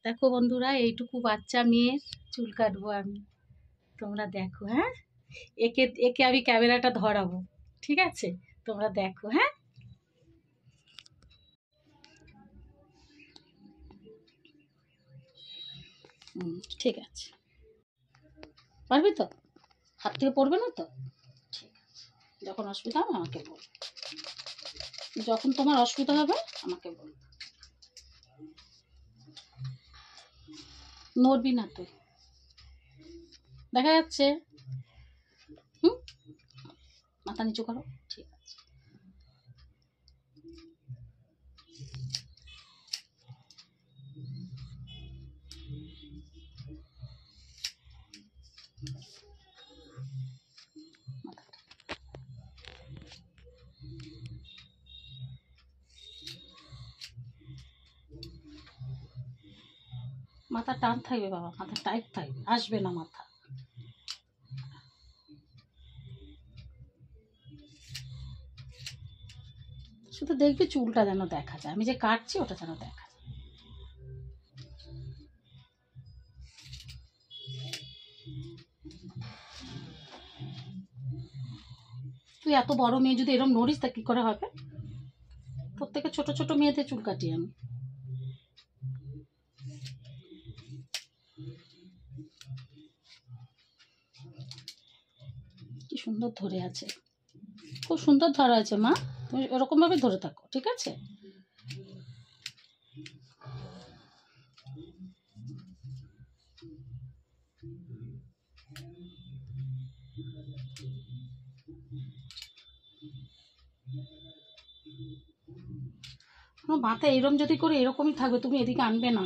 দেখো বন্ধুরা, এইটুকু বাচ্চা মেয়ের চুল কাটবো আমি। তোমরা দেখো, হ্যাঁ, একে একে আমি ক্যামেরাটা ধরাবো, ঠিক আছে? তোমরা দেখো, হ্যাঁ। ঠিক আছে, পারবি তো? হাত থেকে পড়বে না তো? ঠিক আছে, যখন অসুবিধা হবে আমাকে বল, যখন তোমার অসুবিধা হবে আমাকে বল। নড়বি না তুই, দেখা যাচ্ছে। হুম, মাথা নিচু করো, ঠিক আছে। মাথা টান থাকবে বাবা, মাথা টাইট থাকবে, আসবে না মাথা। শুধু দেখবি চুলটা যেন দেখা যায়, আমি যে কাটছি ওটা যেন দেখা যায়। তুই এত বড় মেয়ে যদি এরকম নড়িস তা কি করে হবে? প্রত্যেকে ছোট ছোট মেয়েদের চুল কাটি আমি। কি সুন্দর ধরে আছে, খুব সুন্দর ধরা আছে মা। তুমি এরকম ভাবে ধরে থাকো, ঠিক আছে? মাথা এরকম যদি করে এরকমই থাকবে, তুমি এদিকে আনবে না।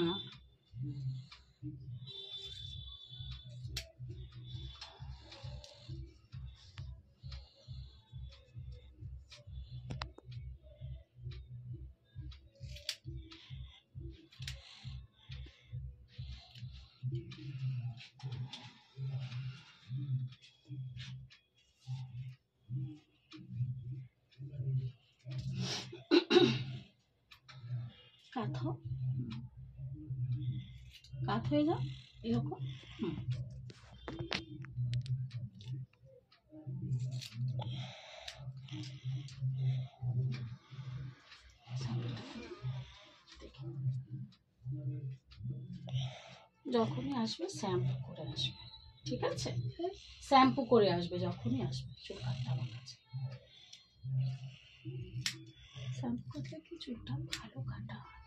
কাত হও, কাত হয়ে যাও এরকম। যখনই আসবে শ্যাম্পু করে আসবে, ঠিক আছে? শ্যাম্পু করে আসবে যখনই আসবে, চুল কাটতে আমার কাছে। শ্যাম্পু করলে কি চুলটা ভালো কাটা হয়।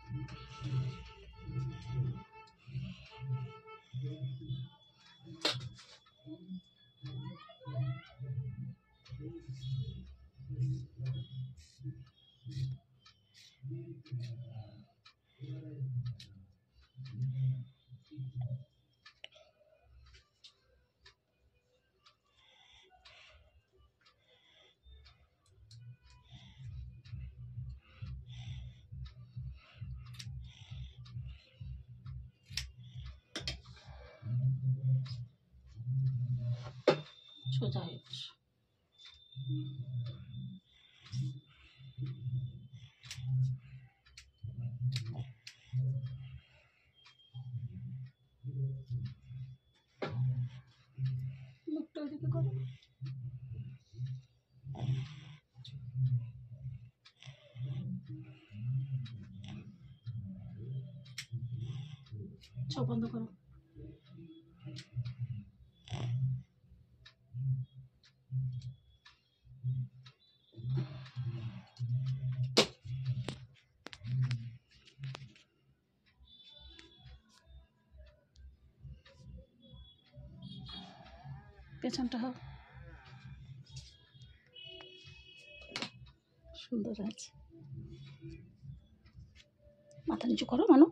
সোজা হয়ে বসো। মুখটা ওইদিকে করো। চোখ বন্ধ করো। পেছনটা হোক, সুন্দর আছে। মাথা নিচু করো মানু।